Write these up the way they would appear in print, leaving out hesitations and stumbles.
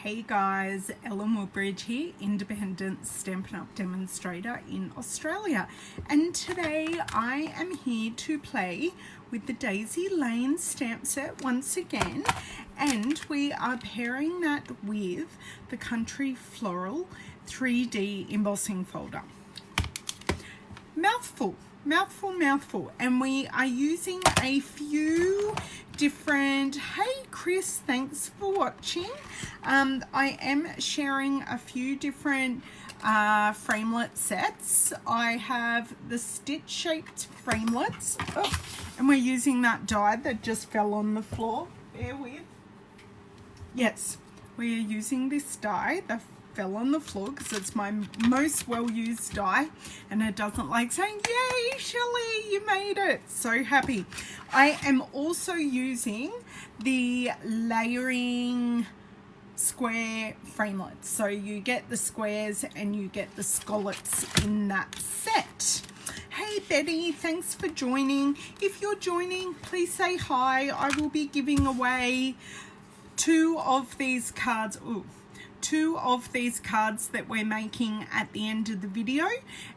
Hey guys, Ellen Woodbridge here, independent Stampin' Up demonstrator in Australia, and today I am here to play with the Daisy Lane stamp set once again, and we are pairing that with the Country Floral 3D embossing folder. Mouthful, and we are using a few different, hey Chris, thanks for watching. I am sharing a few different framelit sets. I have the stitch shaped framelets, and we're using that die that just fell on the floor. Bear with. Yes, we are using this die that fell on the floor because it's my most well-used die, and it doesn't like saying, yay Shelley, you made it. So happy. I am also using the layering square framelits, so you get the squares and you get the scallops in that set. Hey Betty, thanks for joining. If you're joining, please say hi. I will be giving away two of these cards that we're making at the end of the video,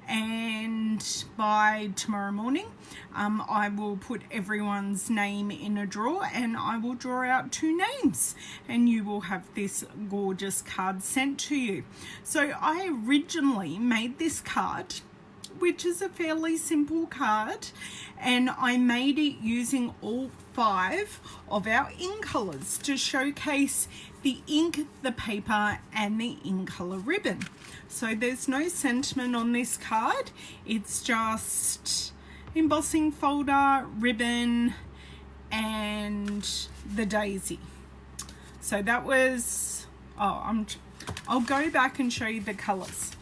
and by tomorrow morning I will put everyone's name in a drawer, and I will draw out two names, and you will have this gorgeous card sent to you. So I originally made this card, which is a fairly simple card, and I made it using all 5 of our ink colors to showcase the ink, the paper, and the ink color ribbon. So there's no sentiment on this card, it's just embossing folder, ribbon, and the daisy. So that was, I'll go back and show you the colors.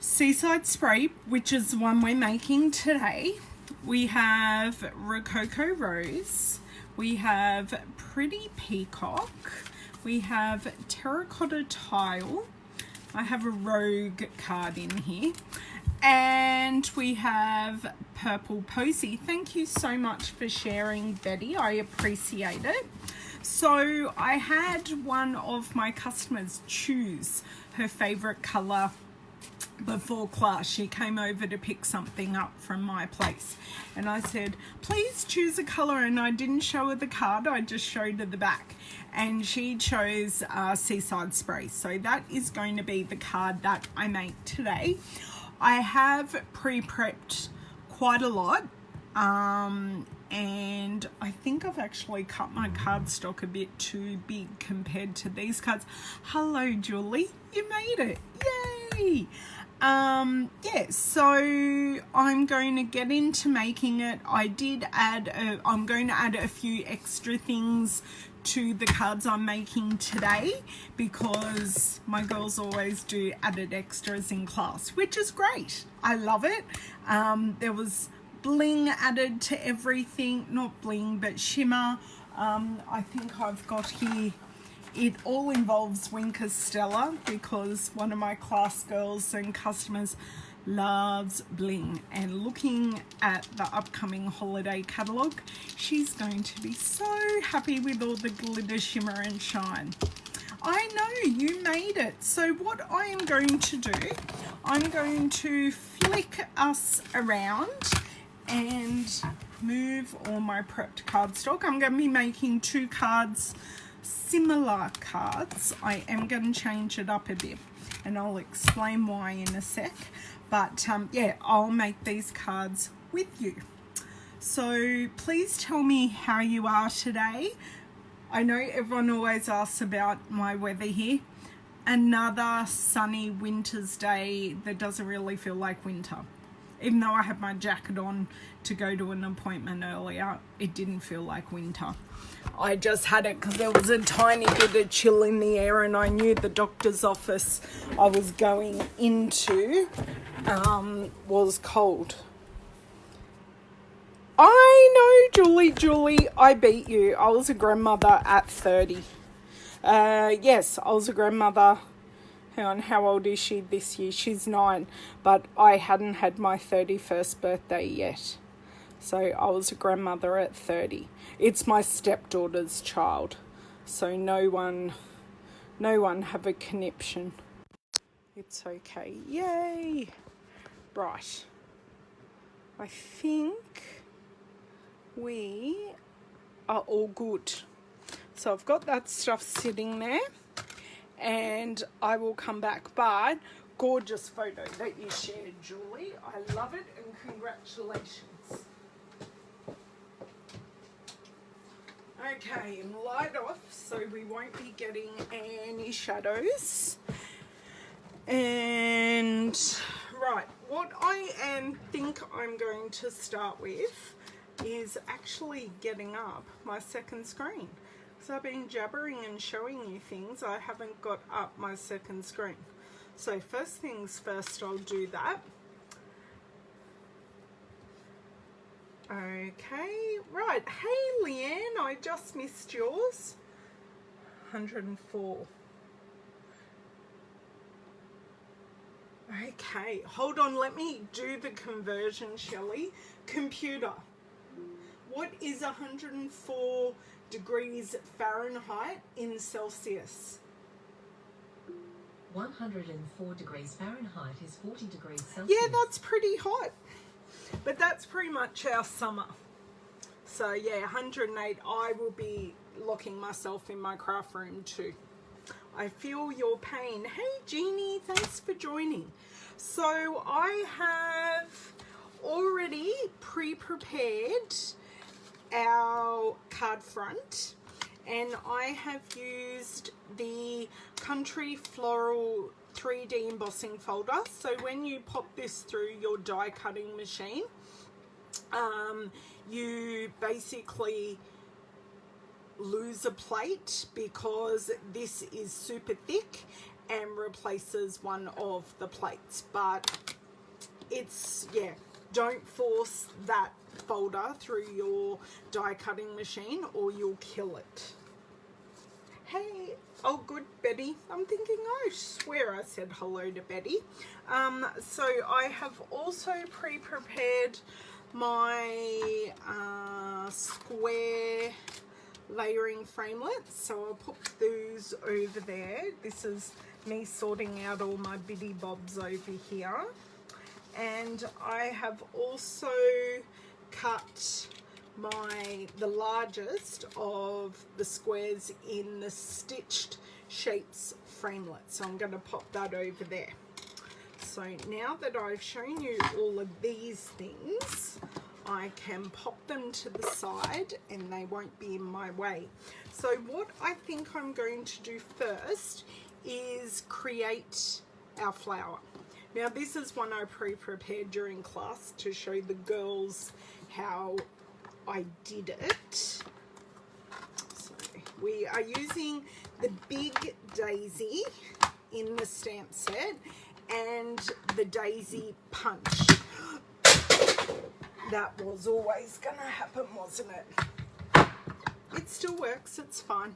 Seaside Spray, which is the one we're making today. We have Rococo Rose, we have Pretty Peacock, we have Terracotta Tile, I have a Rogue card in here, and we have Purple Posy. Thank you so much for sharing, Betty, I appreciate it. So I had one of my customers choose her favorite color before class. She came over to pick something up from my place, and I said, please choose a color, and I didn't show her the card, I just showed her the back, and she chose Seaside Spray. So that is going to be the card that I make today. I have pre-prepped quite a lot, and I think I've actually cut my cardstock a bit too big compared to these cards. Hello Julie, you made it, yay! Yeah, so I'm going to get into making it. I'm going to add a few extra things to the cards I'm making today, because my girls always do added extras in class, which is great. I love it. There was bling added to everything, not bling but shimmer. I think I've got here, it all involves Winker Stella, because one of my class girls and customers loves bling, and looking at the upcoming holiday catalogue, she's going to be so happy with all the glitter, shimmer and shine. I know you made it. So what I am going to do, I'm going to flick us around and move all my prepped cardstock. I'm going to be making 2 cards, similar cards. I am going to change it up a bit, and I'll explain why in a sec, but yeah, I'll make these cards with you. So please tell me how you are today. I know everyone always asks about my weather here. Another sunny winter's day that doesn't really feel like winter. Even though I had my jacket on to go to an appointment earlier, it didn't feel like winter. I just had it because there was a tiny bit of chill in the air, and I knew the doctor's office I was going into was cold. I know, Julie, I beat you. I was a grandmother at 30. Yes, I was a grandmother. Hang on, how old is she this year? She's 9, but I hadn't had my 31st birthday yet. So I was a grandmother at 30. It's my stepdaughter's child, so no one no one have a conniption. It's okay. Yay! Right. I think we are all good. So I've got that stuff sitting there and I will come back. But gorgeous photo that you shared, Julie. I love it and congratulations. Okay, and light off so we won't be getting any shadows. And right, what I think I'm going to start with is actually getting up my second screen. So I've been jabbering and showing you things. I haven't got up my second screen. So first things first, I'll do that. Okay, right. Hey, Leanne, I just missed yours. 104. Okay, hold on. Let me do the conversion, Shelley. Computer, what is 104 degrees Fahrenheit in Celsius? 104 degrees Fahrenheit is 40 degrees Celsius. Yeah, that's pretty hot. But that's pretty much our summer. So yeah, 108, I will be locking myself in my craft room too. I feel your pain. Hey Jeannie, thanks for joining. So I have already pre-prepared our card front and I have used the Country Floral 3D embossing folder. So when you pop this through your die cutting machine, you basically lose a plate because this is super thick and replaces one of the plates. But it's, yeah, don't force that folder through your die cutting machine or you'll kill it. Hey, oh good, Betty. I'm thinking, I swear I said hello to Betty. So I have also pre-prepared my square layering framelits. So I'll put those over there. This is me sorting out all my bitty bobs over here. And I have also cut the largest of the squares in the stitched shapes framelit. So I'm going to pop that over there. So now that I've shown you all of these things, I can pop them to the side and they won't be in my way. So what I think I'm going to do first is create our flower. Now this is one I pre-prepared during class to show the girls how I did it. So we are using the big daisy in the stamp set and the daisy punch. That was always gonna happen, wasn't it? It still works, it's fine.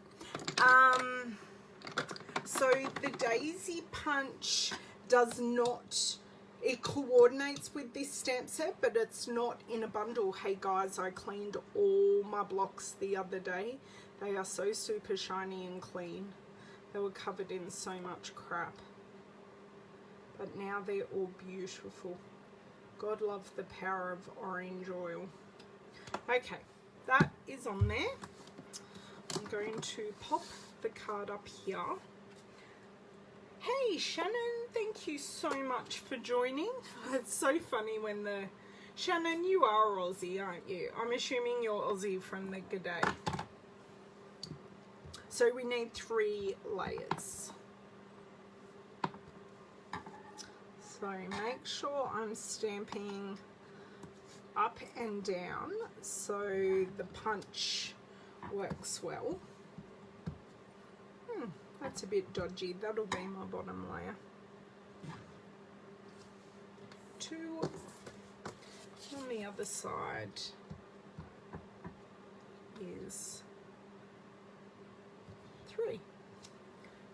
So the daisy punch does not, it coordinates with this stamp set, but it's not in a bundle. Hey guys, I cleaned all my blocks the other day. They are so super shiny and clean. They were covered in so much crap. But now they're all beautiful. God love the power of orange oil. Okay, that is on there. I'm going to pop the card up here. Hey Shannon, thank you so much for joining. It's so funny when the... Shannon, you are Aussie, aren't you? I'm assuming you're Aussie from the G'day. So we need 3 layers. So make sure I'm stamping up and down so the punch works well. That's a bit dodgy. That'll be my bottom layer. 2 on the other side is 3.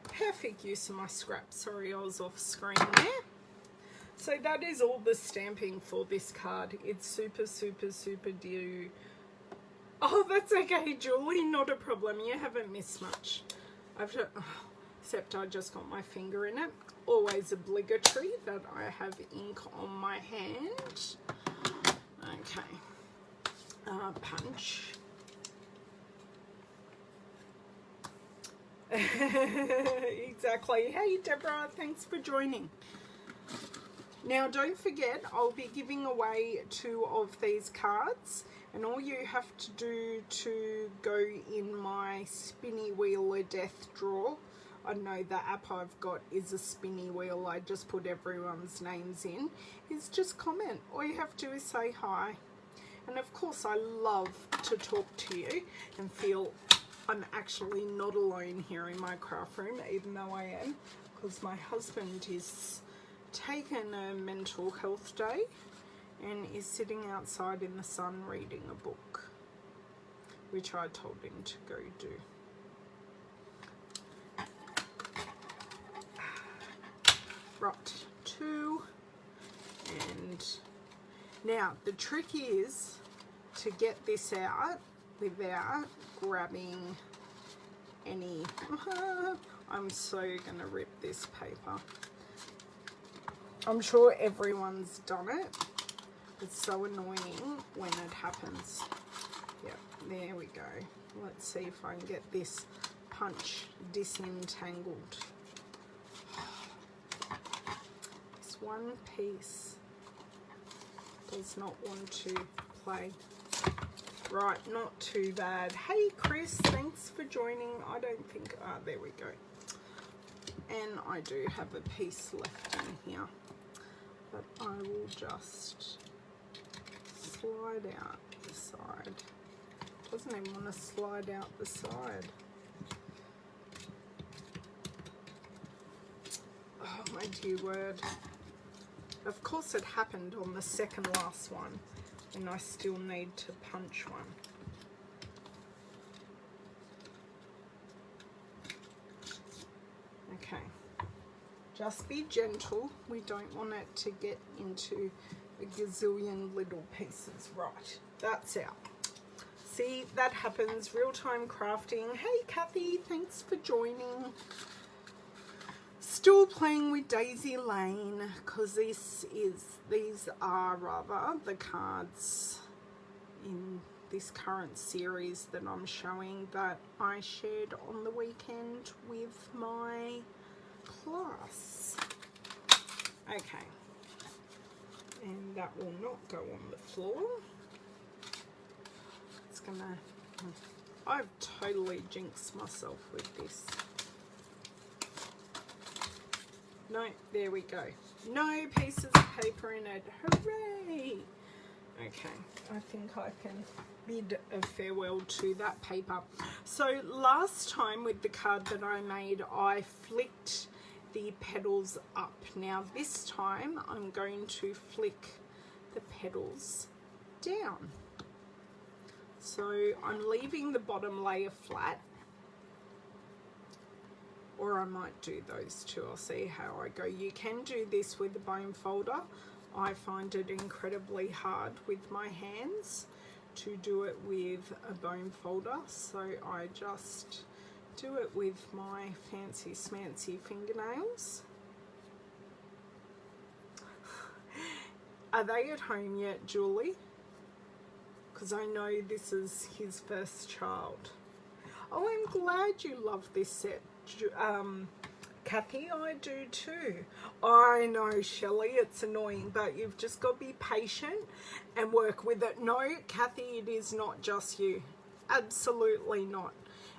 Perfect use of my scrap. Sorry, I was off screen there. So that is all the stamping for this card. It's super, super, super due. Oh, that's okay, Julie. Not a problem. You haven't missed much. except I just got my finger in it. Always obligatory that I have ink on my hand. Okay, punch. Exactly. Hey Deborah, thanks for joining. Now don't forget, I'll be giving away 2 of these cards, and all you have to do to go in my spinny wheel of death drawer, I know the app I've got is a spinny wheel, I just put everyone's names in, is just comment. All you have to do is say hi. And of course I love to talk to you and feel I'm actually not alone here in my craft room, even though I am, because my husband is taken a mental health day and is sitting outside in the sun reading a book, which I told him to go do. Right, 2, and now the trick is to get this out without grabbing any I'm so gonna rip this paper. I'm sure everyone's done it. It's so annoying when it happens. Yep, there we go. Let's see if I can get this punch disentangled. This one piece does not want to play. Right, not too bad. Hey Chris, thanks for joining. I don't think, there we go. And I do have a piece left in here, but I will just slide out the side. Doesn't even want to slide out the side. Oh my dear word. Of course it happened on the second last one, and I still need to punch one. Okay, just be gentle. We don't want it to get into a gazillion little pieces. Right, that's out. See, that happens, real-time crafting. Hey Kathy, thanks for joining. Still playing with Daisy Lane, because these are rather the cards in this current series that I'm showing that I shared on the weekend with my class. Okay, and that will not go on the floor. It's gonna, I've totally jinxed myself with this. No, there we go. No pieces of paper in it. Hooray! Okay, I think I can bid a farewell to that paper. So last time with the card that I made, I flicked the petals up. Now this time I'm going to flick the petals down. So I'm leaving the bottom layer flat, or I might do those two. I'll see how I go. You can do this with a bone folder. I find it incredibly hard with my hands to do it with a bone folder, so I just do it with my fancy smancy fingernails. Are they at home yet, Julie? Because I know this is his first child. Oh, I'm glad you love this set. Kathy, I do too. I know, Shelley, it's annoying, but you've just got to be patient and work with it. No, Kathy, it is not just you. Absolutely not.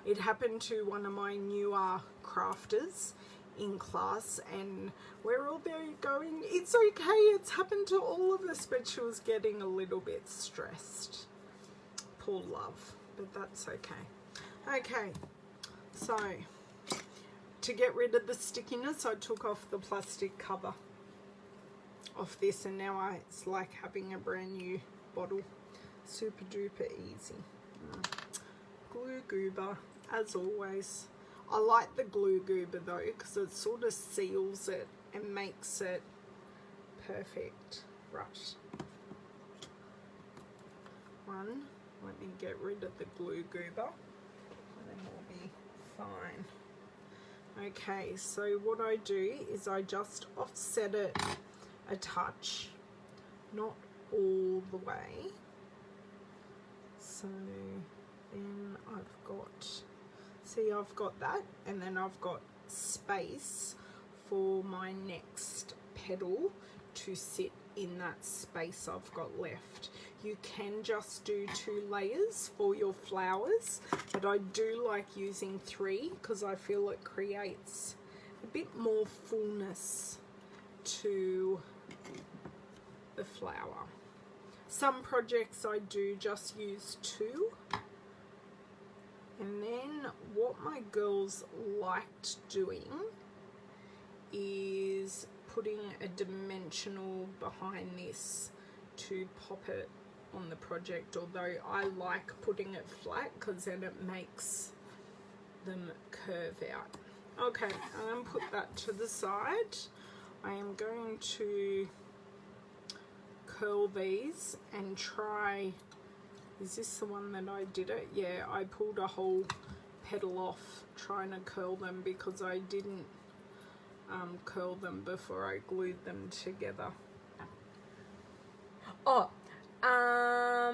It happened to one of my newer crafters in class, and we're all there going, it's okay, it's happened to all of us, but she was getting a little bit stressed. Poor love, but that's okay. Okay, so to get rid of the stickiness, I took off the plastic cover of this, and now it's like having a brand new bottle. Super duper easy. Glue goober, as always. I like the glue goober though, because it sort of seals it and makes it perfect. Right. One, let me get rid of the glue goober, and then we'll be fine. Okay, so what I do is I just offset it a touch, not all the way. So then I've got, see, I've got that, and then I've got space for my next petal to sit in that space I've got left. You can just do 2 layers for your flowers, but I do like using 3 because I feel it creates a bit more fullness to the flower. Some projects I do just use 2. And then what my girls liked doing is putting a dimensional behind this to pop it on the project, although I like putting it flat because then it makes them curve out. Okay, I'm going to put that to the side. I am going to curl these and try, is this the one that I did it? Yeah, I pulled a whole petal off trying to curl them because I didn't curl them before I glued them together. Oh, are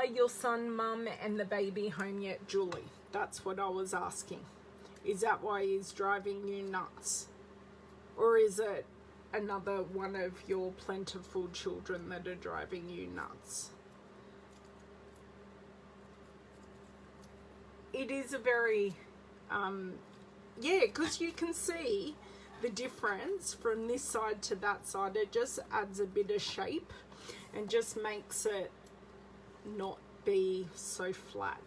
your son, mum and the baby home yet, Julie? That's what I was asking. Is that why he's driving you nuts? Or is it another one of your plentiful children that are driving you nuts? It is a very, yeah, because you can see the difference from this side to that side. It just adds a bit of shape and just makes it not be so flat.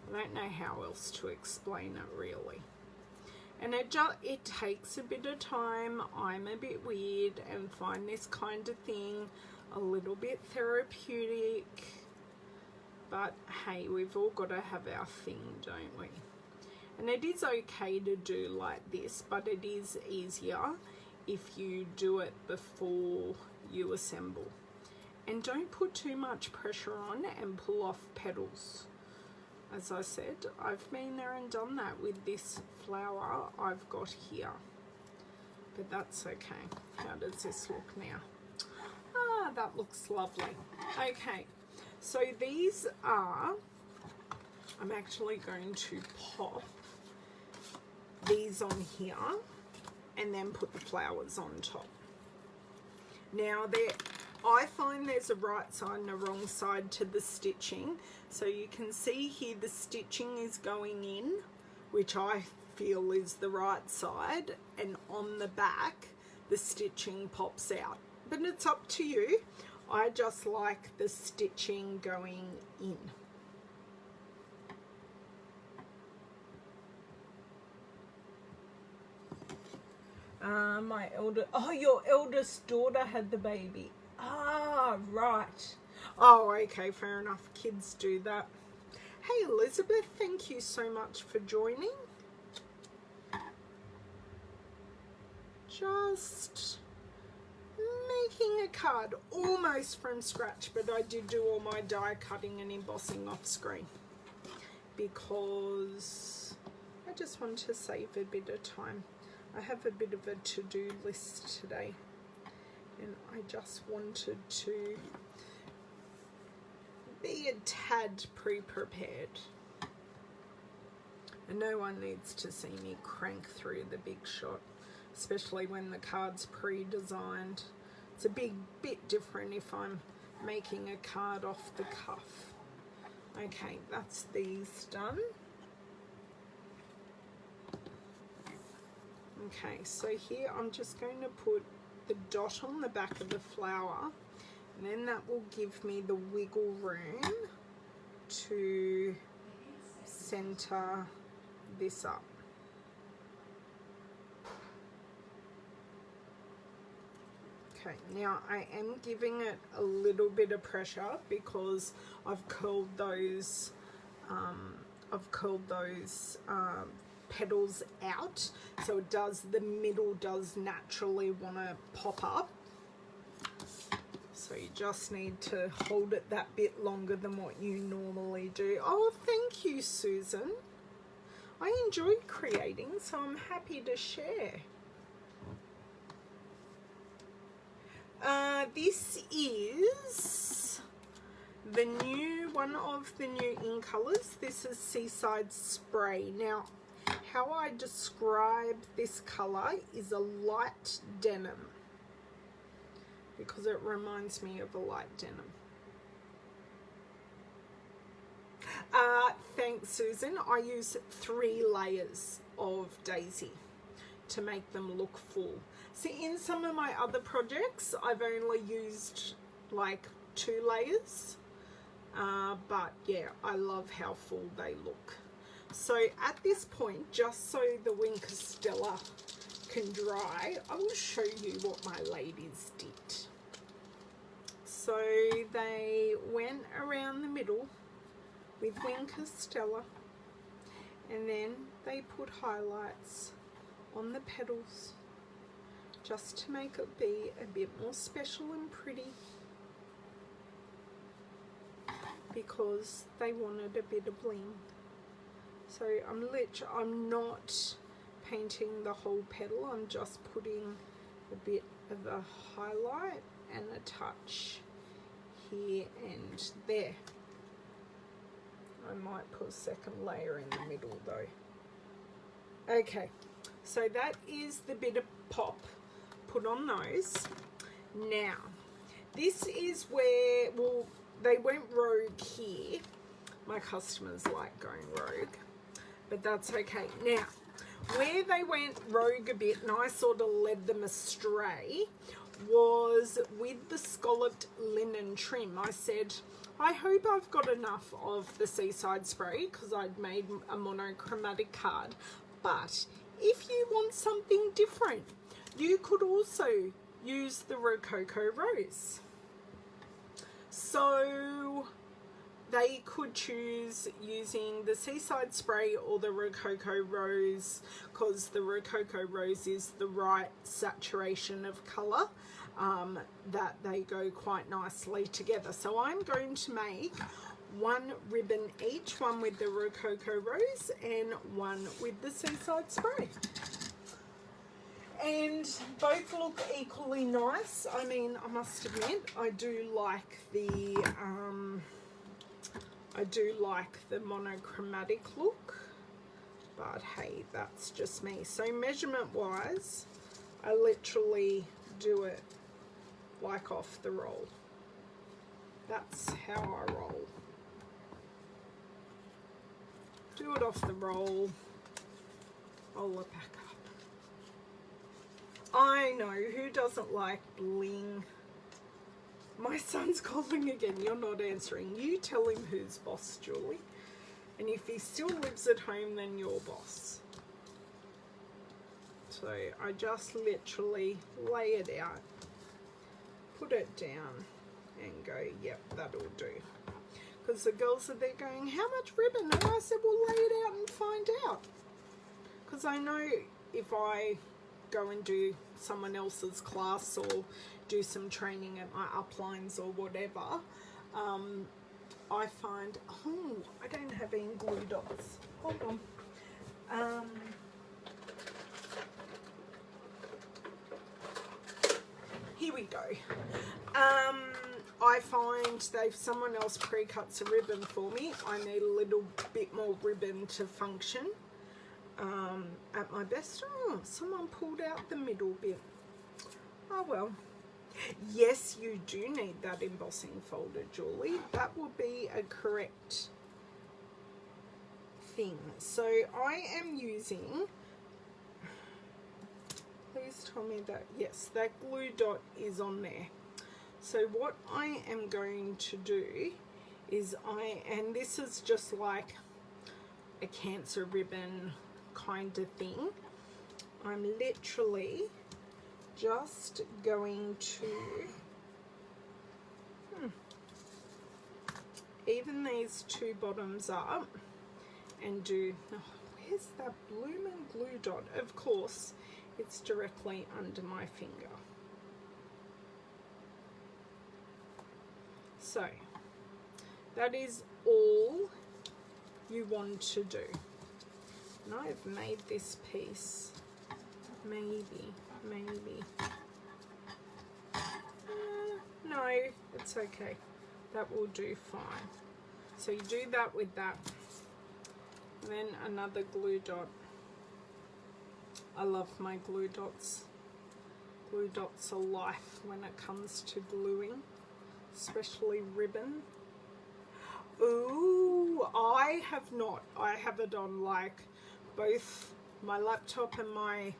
I don't know how else to explain it really. And it takes a bit of time. I'm a bit weird and find this kind of thing a little bit therapeutic. But hey, we've all got to have our thing, don't we? And it is okay to do like this, but it is easier if you do it before you assemble. And don't put too much pressure on and pull off petals. As I said, I've been there and done that with this flower I've got here. But that's okay. How does this look now? Ah, that looks lovely. Okay, so these are, I'm actually going to pop these on here and then put the flowers on top. Now I find there's a right side and a wrong side to the stitching. So you can see here the stitching is going in, which I feel is the right side, and on the back the stitching pops out. But it's up to you. I just like the stitching going in. Your eldest daughter had the baby. Ah, right. Oh, okay, fair enough. Kids do that. Hey, Elizabeth, thank you so much for joining. Just making a card almost from scratch, but I did do all my die cutting and embossing off screen because I just want to save a bit of time. I have a bit of a to-do list today and I just wanted to be a tad pre-prepared. And no one needs to see me crank through the big shot, especially when the card's pre-designed. It's a bit different if I'm making a card off the cuff. Okay, that's these done. Okay, so here I'm just going to put the dot on the back of the flower, and then that will give me the wiggle room to center this up. Okay, now I am giving it a little bit of pressure because I've curled those petals out, so it does, the middle does naturally want to pop up. So you just need to hold it that bit longer than what you normally do. Oh, thank you, Susan. I enjoy creating, so I'm happy to share. This is the new one of the new in colors. This is Seaside Spray. Now, how I describe this color is a light denim, because it reminds me of a light denim. Thanks, Susan. I use 3 layers of daisy to make them look full. See, in some of my other projects, I've only used like 2 layers. But yeah, I love how full they look. So at this point, just so the wing Castella can dry, I will show you what my ladies did. So they went around the middle with wing Castella, and then they put highlights on the petals just to make it be a bit more special and pretty, because they wanted a bit of bling. So I'm not painting the whole petal, I'm just putting a bit of a highlight and a touch here and there. I might put a second layer in the middle though. Okay, so that is the bit of pop put on those. Now, this is where, well, they went rogue here. My customers like going rogue, but that's okay. Now, where they went rogue a bit, and I sort of led them astray, was with the scalloped linen trim. I said, I hope I've got enough of the Seaside Spray, because I'd made a monochromatic card, but if you want something different, you could also use the Rococo Rose. So they could choose using the Seaside Spray or the Rococo Rose, because the Rococo Rose is the right saturation of colour, that they go quite nicely together. So I'm going to make 1 ribbon each, one with the Rococo Rose and one with the Seaside Spray. And both look equally nice. I mean, I must admit, I do like the monochromatic look, but hey, that's just me. So measurement wise, I literally do it like off the roll. That's how I roll. Do it off the roll, roll it back up. I know, who doesn't like bling? My son's calling again. You're not answering. You tell him who's boss, Julie. And if he still lives at home, then you're boss. So I just literally lay it out, put it down and go, yep, that'll do. Because the girls are there going, how much ribbon? And I said, well, lay it out and find out. Because I know if I go and do someone else's class or do some training at my uplines or whatever, I find, oh, I don't have any glue dots. Hold on. Here we go. I find someone else pre-cuts a ribbon for me. I need a little bit more ribbon to function at my best. Oh, someone pulled out the middle bit. Oh well. Yes, you do need that embossing folder, Julie. That will be a correct thing. So I am using, please tell me that, yes, that glue dot is on there. So what I am going to do is and this is just like a cancer ribbon kind of thing, I'm literally just going to even these 2 bottoms up and do, oh, where's that blooming glue dot? Of course, it's directly under my finger. So that is all you want to do. And I've made this piece. Maybe. No, it's okay. That will do fine. So you do that with that. And then another glue dot. I love my glue dots. Glue dots are life when it comes to gluing, especially ribbon. Ooh, I have not. I have it on like both my laptop and my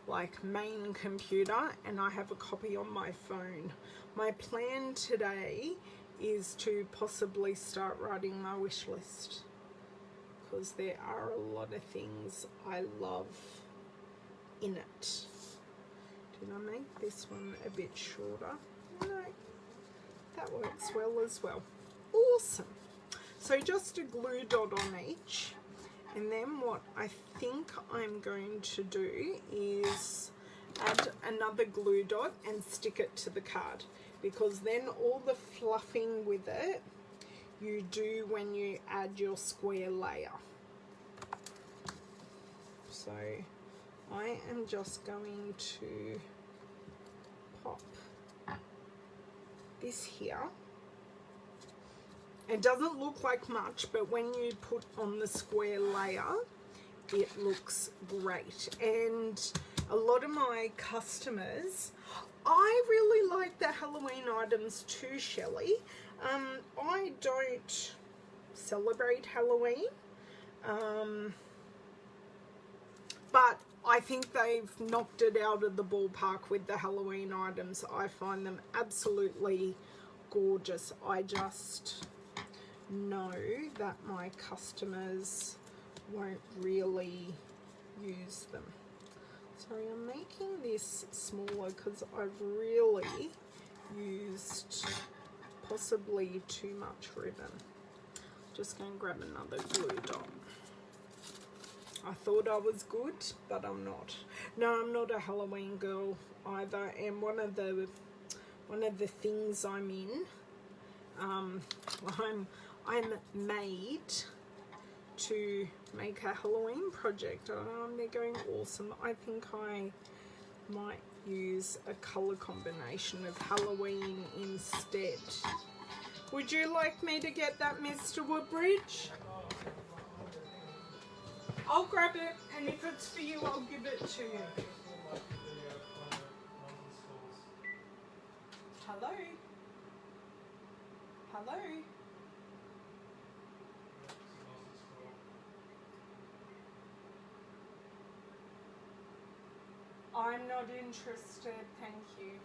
like main computer, and I have a copy on my phone. My plan today is to possibly start writing my wish list, because there are a lot of things I love in it. Did I make this one a bit shorter? No, that works well as well. Awesome. So just a glue dot on each, and then what I think I'm going to do is add another glue dot and stick it to the card, because then all the fluffing with it you do when you add your square layer. So I am just going to pop this here. It doesn't look like much, but when you put on the square layer, it looks great. And a lot of my customers, I really like the Halloween items too, Shelley. I don't celebrate Halloween, but I think they've knocked it out of the ballpark with the Halloween items. I find them absolutely gorgeous. I just know that my customers won't really use them. Sorry, I'm making this smaller because I've really used possibly too much ribbon. Just going to grab another glue dot. I thought I was good, but I'm not. No, I'm not a Halloween girl either, and one of the things I'm in, I'm made to make a Halloween project. They're going awesome. I think I might use a color combination of Halloween instead. Would you like me to get that, Mr. Woodbridge? I'll grab it, and if it's for you, I'll give it to you. Hello? Hello? I'm not interested, thank you.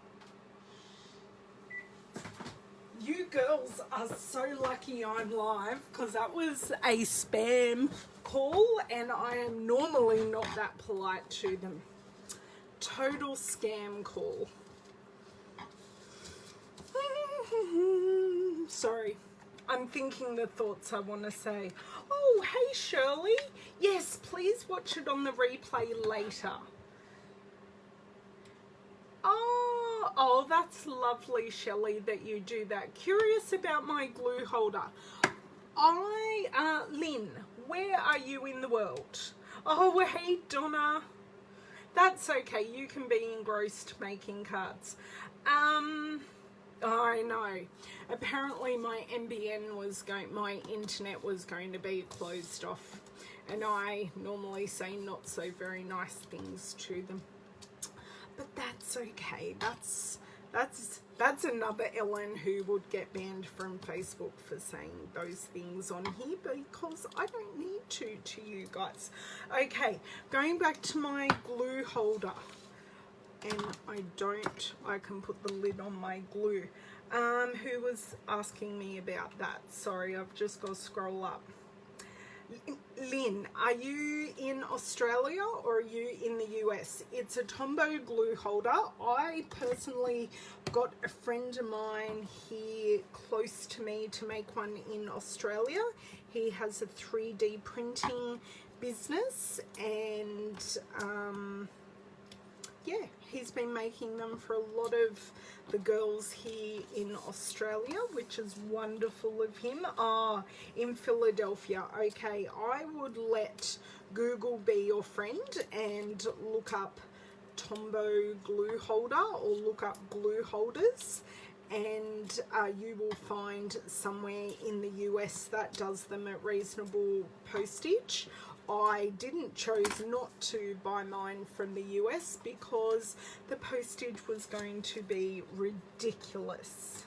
You girls are so lucky I'm live, because that was a spam call, and I am normally not that polite to them. Total scam call. Sorry, I'm thinking the thoughts I want to say. Oh, hey Shirley. Yes, please watch it on the replay later. Oh, that's lovely, Shelley, that you do that. Curious about my glue holder. Lynn, where are you in the world? Oh, hey, Donna. That's okay. You can be engrossed making cards. I know. Apparently my my internet was going to be closed off, and I normally say not so very nice things to them. But that's okay. That's another Ellen who would get banned from Facebook for saying those things on here, because I don't need to you guys. Okay, going back to my glue holder, and I can put the lid on my glue. Who was asking me about that? Sorry, I've just got to scroll up. Lynn, are you in Australia or are you in the US? It's a Tombow glue holder. I personally got a friend of mine here close to me to make one in Australia. He has a 3D printing business, and yeah, he's been making them for a lot of the girls here in Australia, which is wonderful of him. In Philadelphia. Okay, I would let Google Be Your Friend and look up Tombow glue holder or look up glue holders, and you will find somewhere in the US that does them at reasonable postage. I chose not to buy mine from the US because the postage was going to be ridiculous.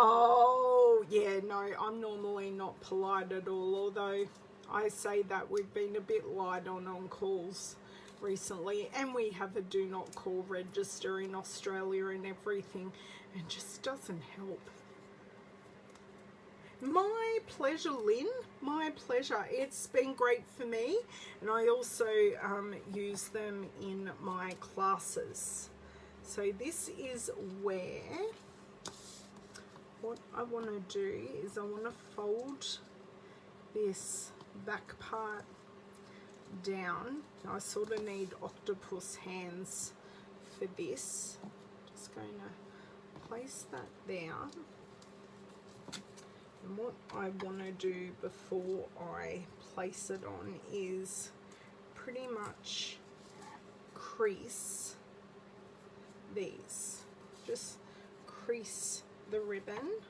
Oh, yeah, no, I'm normally not polite at all, although I say that we've been a bit light on calls recently, and we have a do not call register in Australia and everything, and it just doesn't help. My pleasure, Lynn, my pleasure. It's been great for me, and I also use them in my classes. So this is where what I want to do is I want to fold this back part down. I sort of need octopus hands for this. Just going to place that down. And what I want to do before I place it on is pretty much crease these. Just crease the ribbon,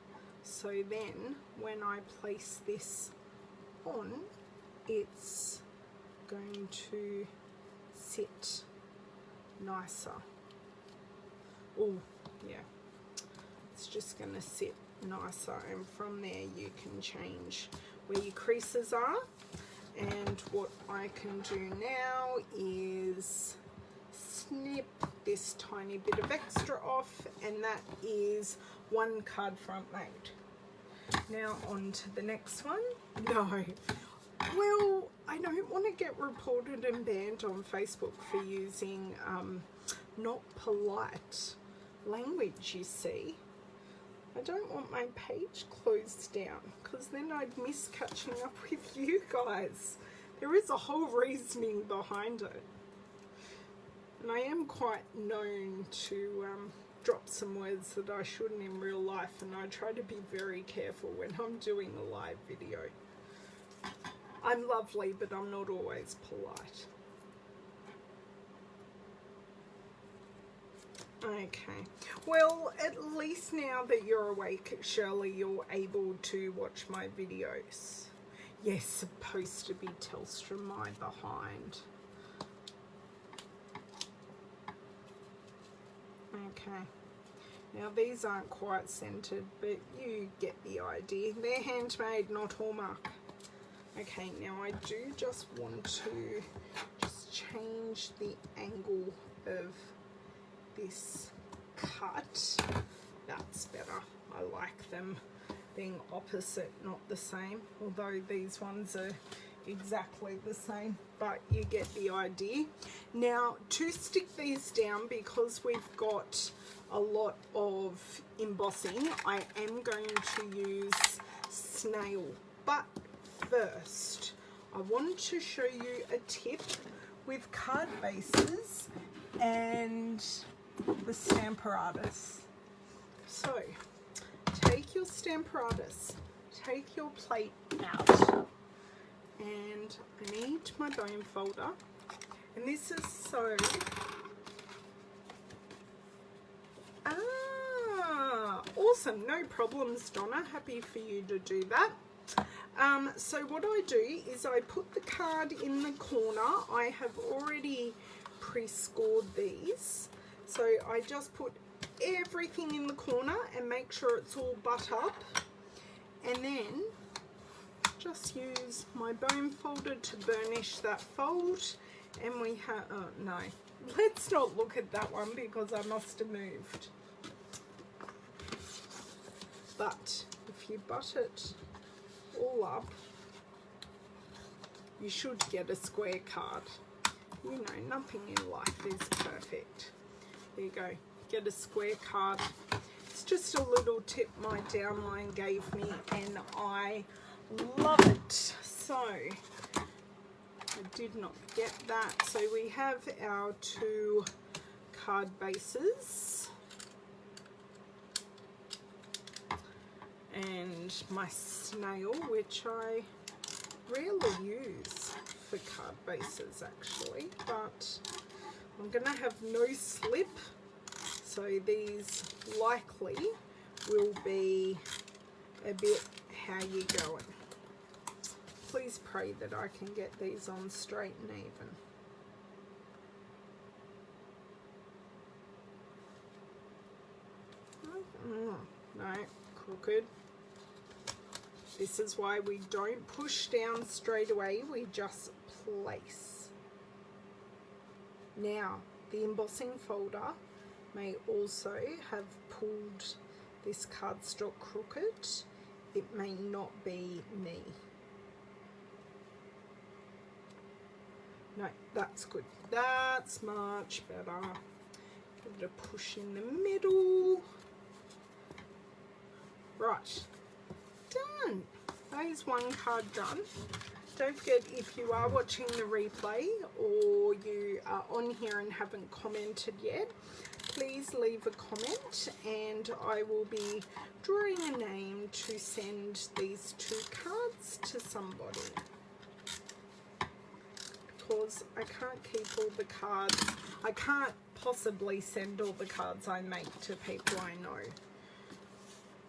so then when I place this on, it's going to sit nicer. Oh yeah, it's just going to sit nicer, and from there you can change where your creases are. And what I can do now is snip this tiny bit of extra off, and that is one card front made. Now on to the next one. No, well, I don't want to get reported and banned on Facebook for using not polite language, you see. I don't want my page closed down, because then I'd miss catching up with you guys. There is a whole reasoning behind it. And I am quite known to drop some words that I shouldn't in real life, and I try to be very careful when I'm doing a live video. I'm lovely, but I'm not always polite. Okay, well, at least now that you're awake, Shirley, you're able to watch my videos. Yes, supposed to be Telstra, my behind. Okay, now these aren't quite centered, but you get the idea. They're handmade, not Hallmark. Okay, now I do just want to just change the angle of this cut. That's better. I like them being opposite, not the same, although these ones are exactly the same, but you get the idea. Now to stick these down, because we've got a lot of embossing, I am going to use snail. But first I want to show you a tip with card bases and the Stamparatus. So take your Stamparatus, take your plate out, and I need my bone folder, and this is so awesome. No problems, Donna, happy for you to do that. So what I do is I put the card in the corner. I have already pre-scored these, so I just put everything in the corner and make sure it's all butt up, and then just use my bone folder to burnish that fold. And we have, oh no, let's not look at that one because I must have moved. But if you butt it all up, you should get a square card. You know, nothing in life is perfect. There you go, get a square card. It's just a little tip my downline gave me, and I love it. So I did not get that. So we have our two card bases, and my snail, which I rarely use for card bases actually, but I'm gonna have no slip, so these likely will be a bit how you going. Please pray that I can get these on straight and even. No, crooked. This is why we don't push down straight away, we just place. Now, the embossing folder may also have pulled this cardstock crooked. It may not be me. No, that's good. That's much better. Give it a push in the middle. Right, done. That is one card done. Don't forget, if you are watching the replay or you are on here and haven't commented yet, please leave a comment and I will be drawing a name to send these 2 cards to somebody. Because I can't keep all the cards. I can't possibly send all the cards I make to people I know.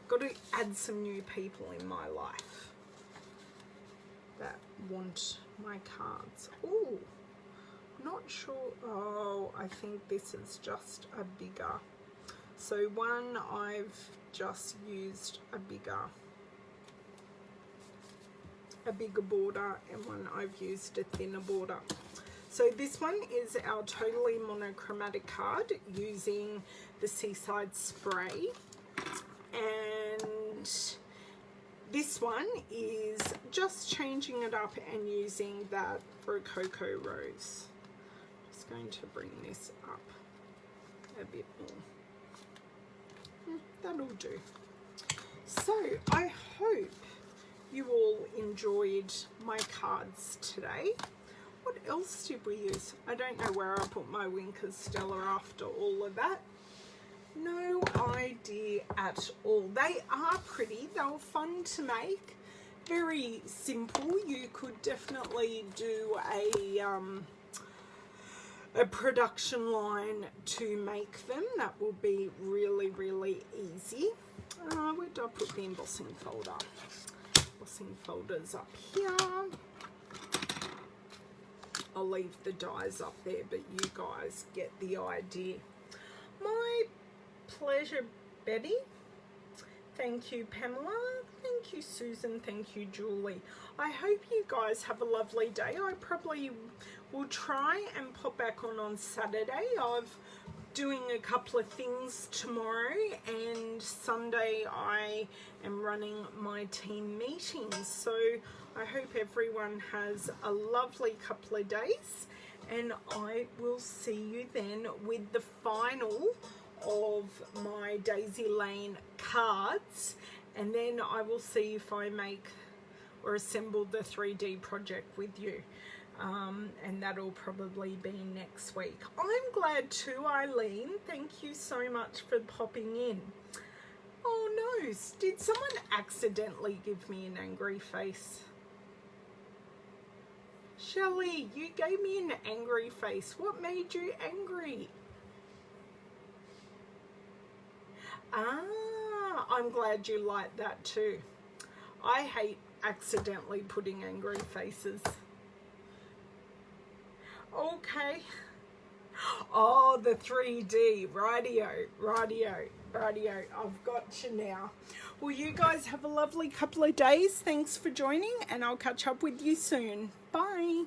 Got to add some new people in my life that want my cards. Oh, not sure. Oh, I think this is just a bigger. So one I've just used a bigger border, and one I've used a thinner border. So this one is our totally monochromatic card using the Seaside Spray, and this one is just changing it up and using that Rococo Rose. Just going to bring this up a bit more. That'll do. So I hope you all enjoyed my cards today. What else did we use? I don't know where I put my Winkers Stella after all of that. No idea at all. They are pretty. They were fun to make. Very simple. You could definitely do a production line to make them. That will be really, really easy. Where did I put the embossing folder? Embossing folder's up here. I'll leave the dies up there, but you guys get the idea. My pleasure, Betty. Thank you, Pamela. Thank you, Susan. Thank you, Julie. I hope you guys have a lovely day. I probably will try and pop back on Saturday. I've doing a couple of things tomorrow, and Sunday I am running my team meetings. So I hope everyone has a lovely couple of days, and I will see you then with the final of my Daisy Lane cards, and then I will see if I make or assemble the 3D project with you. And that'll probably be next week. I'm glad too, Eileen. Thank you so much for popping in. Oh no, did someone accidentally give me an angry face? Shelley, you gave me an angry face. What made you angry? Ah, I'm glad you like that too. I hate accidentally putting angry faces. Okay. Oh, the 3D. Rightio, rightio, rightio. I've got you now. Well, you guys have a lovely couple of days. Thanks for joining, and I'll catch up with you soon. Bye.